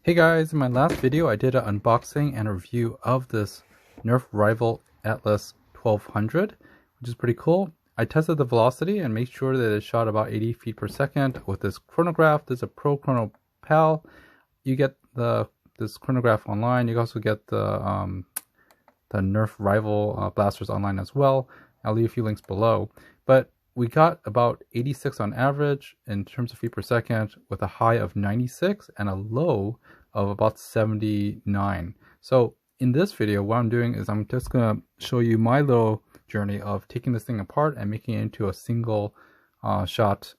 Hey guys, in my last video I did an unboxing and a review of this Nerf rival Atlas 1200, which is pretty cool. I tested the velocity and made sure that it shot about 80 feet per second with this chronograph. This is a Pro Chrono Pal. You get this chronograph online. You also get the Nerf rival blasters online as well. I'll leave a few links below. But we got about 86 on average in terms of feet per second, with a high of 96 and a low of about 79. So in this video, what I'm doing is I'm just going to show you my little journey of taking this thing apart and making it into a single shot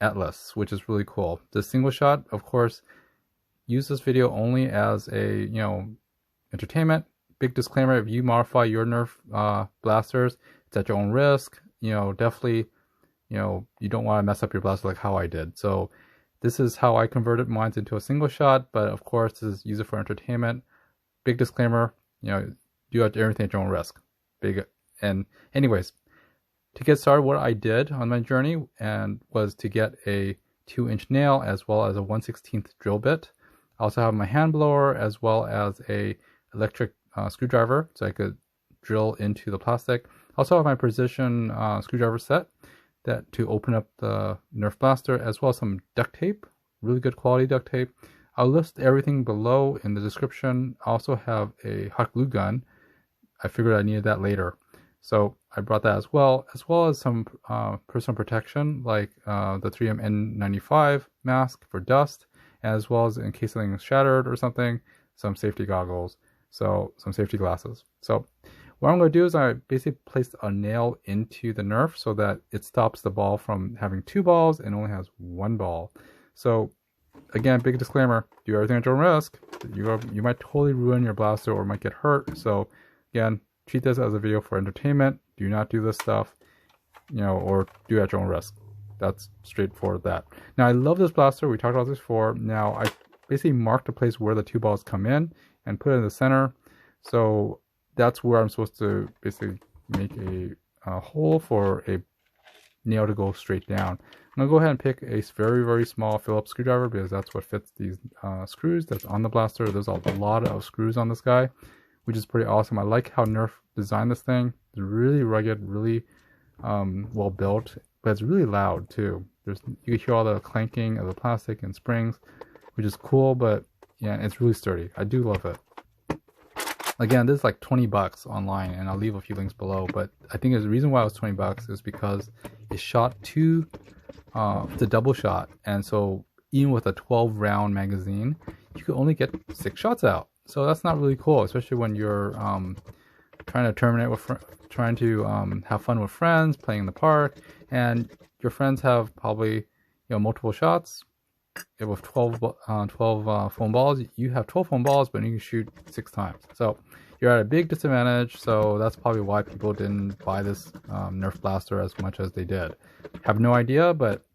Atlas, which is really cool. The single shot, of course, use this video only as a, entertainment. Big disclaimer: if you modify your Nerf blasters, it's at your own risk. Definitely, you don't want to mess up your blaster like how I did. So this is how I converted mine into a single shot, but of course this is use it for entertainment. Big disclaimer, do everything at your own risk. And anyways, to get started, what I did on my journey was to get a 2-inch nail as well as a 1/16 drill bit. I also have my hand blower as well as a electric screwdriver, so I could drill into the plastic. I also have my precision screwdriver set to open up the Nerf blaster, as well as some duct tape, really good quality duct tape. I'll list everything below in the description. I also have a hot glue gun. I figured I needed that later, so I brought that as well as some personal protection like the 3M N95 mask for dust, as well as in case something is shattered or something, some safety goggles, so some safety glasses. So what I'm going to do is I basically placed a nail into the Nerf so that it stops the ball from having 2 balls and only has 1 ball. So again, big disclaimer, do everything at your own risk. You might totally ruin your blaster or might get hurt. So again, treat this as a video for entertainment. Do not do this stuff, or do it at your own risk. That's straightforward that. Now, I love this blaster. We talked about this before. Now, I basically marked the place where the 2 balls come in and put it in the center. So that's where I'm supposed to basically make a hole for a nail to go straight down. I'm going to go ahead and pick a very, very small Phillips screwdriver because that's what fits these screws that's on the blaster. There's a lot of screws on this guy, which is pretty awesome. I like how Nerf designed this thing. It's really rugged, really well built, but it's really loud too. You can hear all the clanking of the plastic and springs, which is cool, but yeah, it's really sturdy. I do love it. Again, this is like 20 bucks online, and I'll leave a few links below, but I think the reason why it was 20 bucks is because it shot it's a double shot, and so even with a 12 round magazine, you could only get 6 shots out. So that's not really cool, especially when you're trying to have fun with friends, playing in the park, and your friends have probably multiple shots. With 12 foam balls, you have 12 foam balls, but you can shoot 6 times. So you're at a big disadvantage. So that's probably why people didn't buy this Nerf blaster as much as they did. Have no idea, but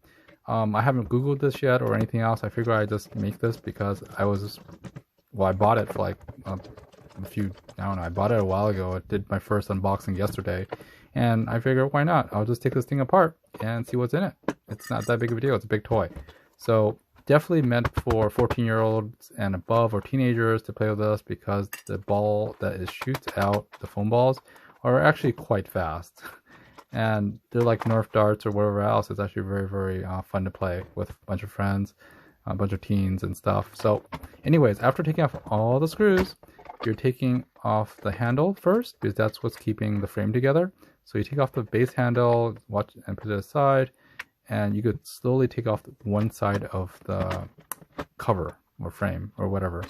I haven't Googled this yet or anything else. I figured I'd just make this because I bought it for like I don't know, I bought it a while ago. I did my first unboxing yesterday, and I figured, why not? I'll just take this thing apart and see what's in it. It's not that big of a deal. It's a big toy. So definitely meant for 14-year-olds and above, or teenagers, to play with this, because the ball that it shoots out, the foam balls, are actually quite fast. And they're like Nerf darts or whatever else. It's actually very, very fun to play with a bunch of friends, a bunch of teens and stuff. So anyways, after taking off all the screws, you're taking off the handle first, because that's what's keeping the frame together. So you take off the base handle, watch and put it aside, and you could slowly take off one side of the cover or frame or whatever.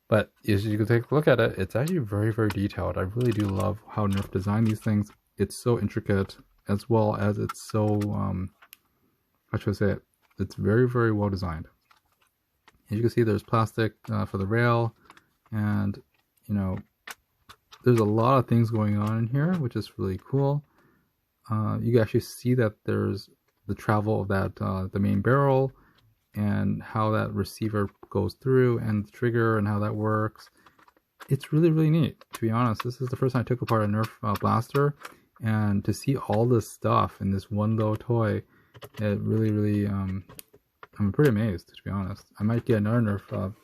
But as you can take a look at it, it's actually very, very detailed. I really do love how Nerf designed these things. It's so intricate, as well as it's so, how should I say it? It's very, very well designed. As you can see, there's plastic for the rail, and there's a lot of things going on in here, which is really cool. You can actually see that there's the travel of that the main barrel, and how that receiver goes through, and the trigger, and how that works. It's really, really neat, to be honest. This is the first time I took apart a Nerf blaster, and to see all this stuff in this one little toy, it really, really I'm pretty amazed, to be honest. I might get another Nerf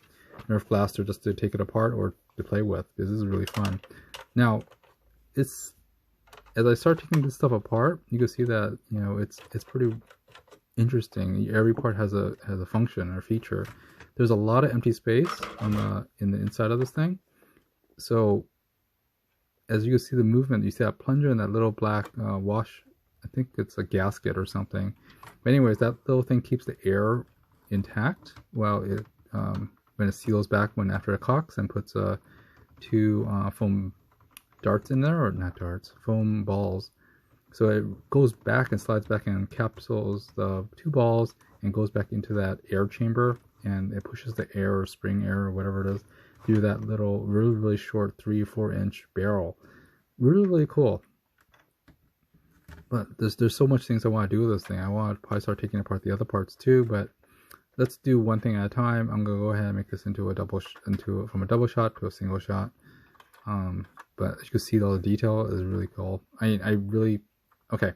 Nerf blaster just to take it apart or to play with. This is really fun. Now, as I start taking this stuff apart, you can see that it's pretty interesting. Every part has a function or feature. There's a lot of empty space in the inside of this thing. So as you can see the movement, you see that plunger and that little black wash. I think it's a gasket or something. But anyways, that little thing keeps the air intact while it when it seals back after it cocks, and puts two foam darts in there, or not darts, foam balls. So it goes back and slides back and encapsulates the two balls and goes back into that air chamber, and it pushes the air or spring air or whatever it is through that little really short 3 or 4 inch barrel. Really cool. But there's so much things I want to do with this thing. I want to probably start taking apart the other parts too, but let's do one thing at a time. I'm gonna go ahead and make this into a from a double shot to a single shot. But as you can see, all the detail is really cool. Okay,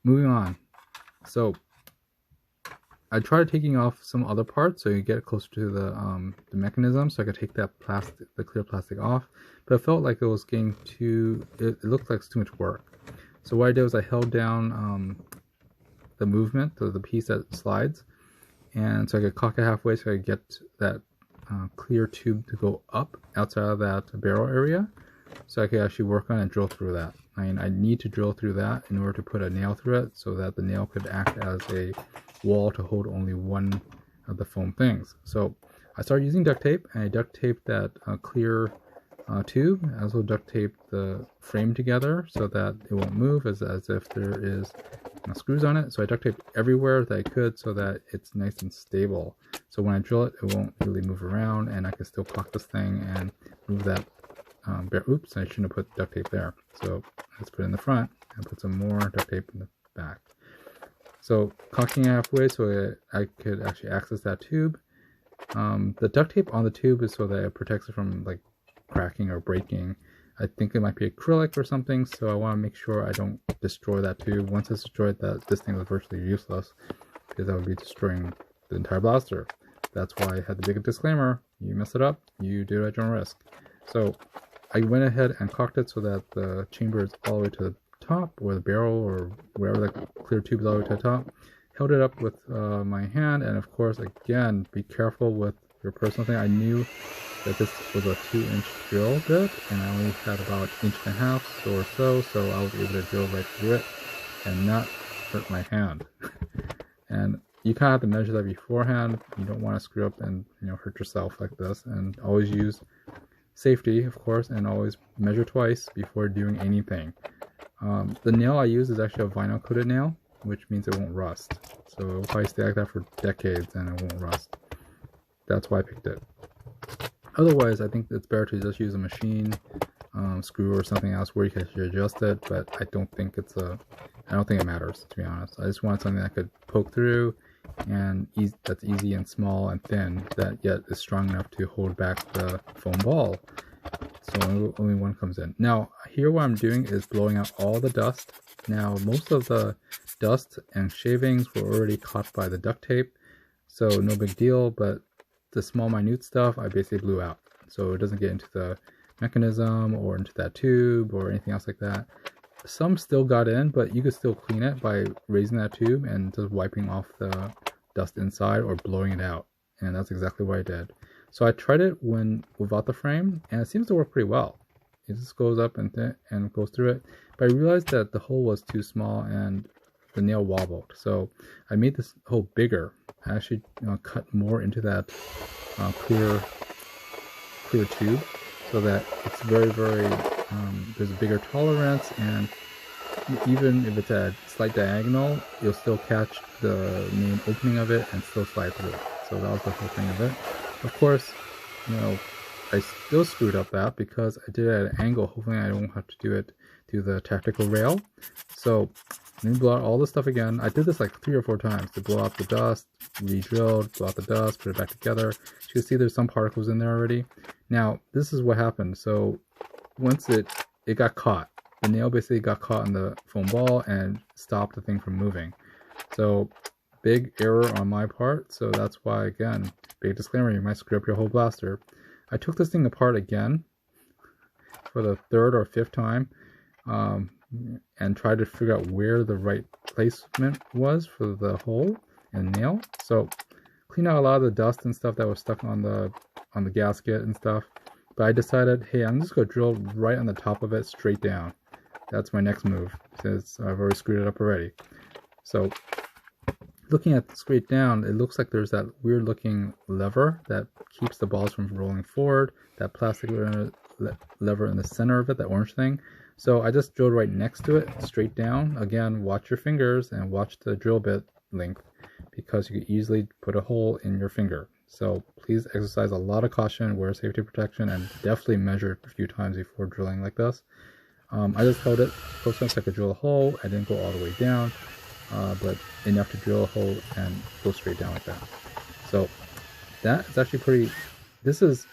moving on. So I tried taking off some other parts so you get closer to the mechanism, so I could take that the clear plastic off. But it felt like it was getting it looked like it's too much work. So what I did was I held down the movement, the piece that slides, and so I could cock it halfway so I could get that clear tube to go up outside of that barrel area, so I could actually work on and drill through that. I need to drill through that in order to put a nail through it, so that the nail could act as a wall to hold only one of the foam things. So I started using duct tape, and I duct taped that clear tube. I also duct taped the frame together so that it won't move, as if there is screws on it. So I duct taped everywhere that I could so that it's nice and stable. So when I drill it, it won't really move around, and I can still cock this thing and move that. Oops, I shouldn't have put duct tape there. So let's put it in the front and put some more duct tape in the back. So cocking it halfway so I could actually access that tube. The duct tape on the tube is so that it protects it from like cracking or breaking. I think it might be acrylic or something, so I want to make sure I don't destroy that tube. Once it's destroyed, this thing was virtually useless, because I would be destroying the entire blaster. That's why I had the big disclaimer: you mess it up, you do it at your own risk. So I went ahead and cocked it so that the chamber is all the way to the top, or the barrel, or wherever the clear tube is all the way to the top. Held it up with my hand, and of course, again, be careful with your personal thing. I knew that this was a 2-inch drill bit, and I only had about 1.5 inches or so I was able to drill right through it and not hurt my hand. And you kind of have to measure that beforehand. You don't want to screw up and hurt yourself like this. And always use safety, of course, and always measure twice before doing anything. The nail I use is actually a vinyl coated nail, which means it won't rust. So it'll probably stay like that for decades and it won't rust. That's why I picked it. Otherwise, I think it's better to just use a machine screw or something else where you can actually adjust it, but I don't think it matters, to be honest. I just want something that I could poke through, and that's easy and small and thin, that yet is strong enough to hold back the foam ball, so only one comes in. Now, here what I'm doing is blowing out all the dust. Now, most of the dust and shavings were already caught by the duct tape, so no big deal, but the small minute stuff I basically blew out, so it doesn't get into the mechanism or into that tube or anything else like that. Some still got in, but you could still clean it by raising that tube and just wiping off the dust inside or blowing it out, and that's exactly what I did. So I tried it without the frame, and it seems to work pretty well. It just goes up and goes through it, but I realized that the hole was too small and the nail wobbled, so I made this hole bigger. I actually cut more into that clear tube, so that it's very there's a bigger tolerance, and even if it's at slight diagonal, you'll still catch the main opening of it and still slide through. So that was the whole thing of it. Of course, I still screwed up that because I did it at an angle. Hopefully I don't have to do it to the tactical rail. So let me blow out all the stuff again. I did this like 3 or 4 times to blow out the dust, re-drilled, blow out the dust, put it back together. As you can see, there's some particles in there already. Now, this is what happened. So once it got caught, the nail basically got caught in the foam ball and stopped the thing from moving. So big error on my part, so that's why, again, big disclaimer, you might screw up your whole blaster. I took this thing apart again for the 3rd or 5th time, and tried to figure out where the right placement was for the hole and nail. So clean out a lot of the dust and stuff that was stuck on the gasket and stuff. But I decided, hey, I'm just gonna drill right on the top of it straight down. That's my next move, since I've already screwed it up already. So looking at straight down, it looks like there's that weird looking lever that keeps the balls from rolling forward, that plastic lever in the center of it, that orange thing. So I just drilled right next to it, straight down. Again, watch your fingers and watch the drill bit length, because you could easily put a hole in your finger. So please exercise a lot of caution, wear safety protection, and definitely measure it a few times before drilling like this. I just held it close enough so I could drill a hole. I didn't go all the way down, but enough to drill a hole and go straight down like that. So that is actually pretty, this is,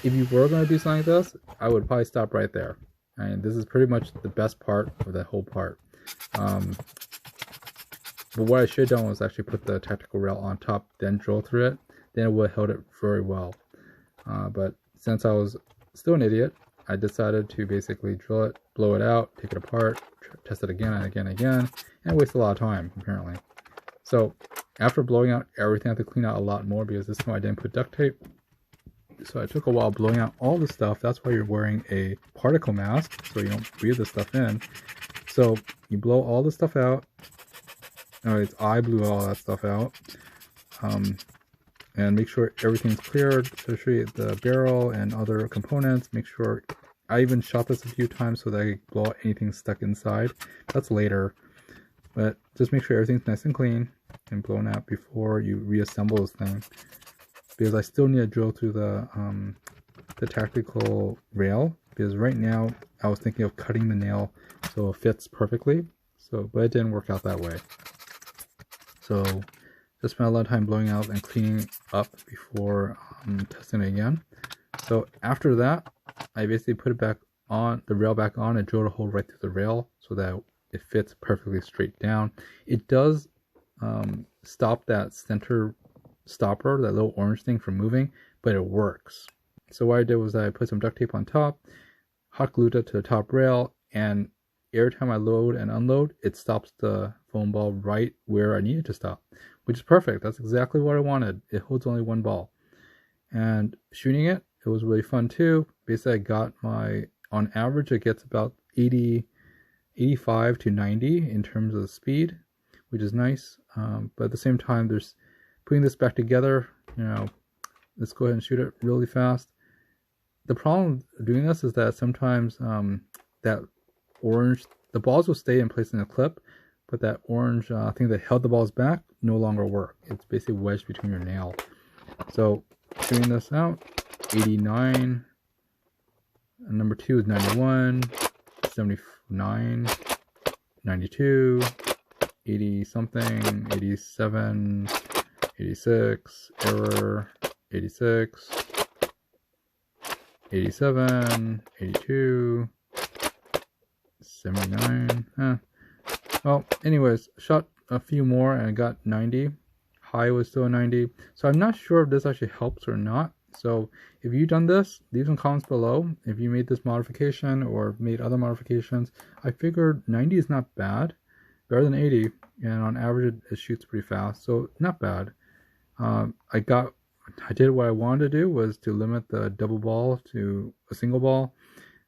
if you were going to do something like this, I would probably stop right there. And this is pretty much the best part of that whole part. But what I should have done was actually put the tactical rail on top, then drill through it. Then it would have held it very well. But since I was still an idiot, I decided to basically drill it, blow it out, take it apart, test it again and again and again, and waste a lot of time, apparently. So after blowing out everything, I have to clean out a lot more because this time I didn't put duct tape. So I took a while blowing out all the stuff. That's why you're wearing a particle mask, so you don't breathe the stuff in. So you blow all the stuff out. I blew all that stuff out. And make sure everything's cleared, especially the barrel and other components. Make sure, I even shot this a few times so that I could blow out anything stuck inside. That's later. But just make sure everything's nice and clean and blown out before you reassemble this thing. Because I still need to drill through the tactical rail. Because right now, I was thinking of cutting the nail so it fits perfectly. But it didn't work out that way. So just spent a lot of time blowing out and cleaning up before testing it again. So after that, I basically put it back on, the rail back on, and drilled a hole right through the rail so that it fits perfectly straight down. It does stop that center stopper, that little orange thing, from moving, but it works. So what I did was I put some duct tape on top, hot glued it to the top rail, and every time I load and unload, it stops the foam ball right where I need it to stop, which is perfect. That's exactly what I wanted. It holds only one ball. And shooting it, it was really fun too. Basically, I got on average, it gets about 85 to 90 in terms of the speed, which is nice. But at the same time, there's putting this back together, let's go ahead and shoot it really fast. The problem with doing this is that sometimes that orange, the balls will stay in place in the clip, but that orange thing that held the balls back no longer work. It's basically wedged between your nail. So shooting this out, 89, and number 2 is 91, 79, 92, 80 something, 87, 86, error, 86, 87, 82, 79, Well, anyways, shot a few more and I got 90. High was still 90. So I'm not sure if this actually helps or not. So if you've done this, leave some comments below. If you made this modification or made other modifications, I figured 90 is not bad. Better than 80. And on average, it shoots pretty fast. So not bad. I did what I wanted to do, was to limit the double ball to a single ball,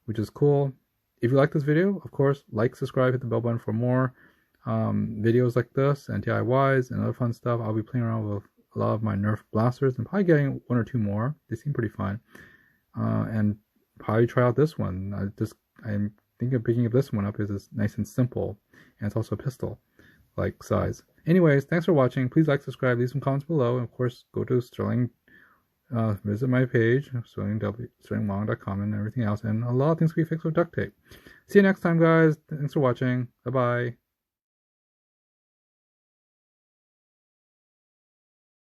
which is cool. If you like this video, of course, like, subscribe, hit the bell button for more videos like this and DIYs and other fun stuff. I'll be playing around with a lot of my Nerf blasters and probably getting 1 or 2 more. They seem pretty fun. And probably try out this one. I'm thinking of picking up this one up because it's nice and simple, and it's also a pistol like size. Anyways, thanks for watching. Please like, subscribe, leave some comments below, and of course go to Sterling, visit my page, SterlingWang.com, and everything else, and a lot of things can be fixed with duct tape. See you next time, guys. Thanks for watching. Bye bye.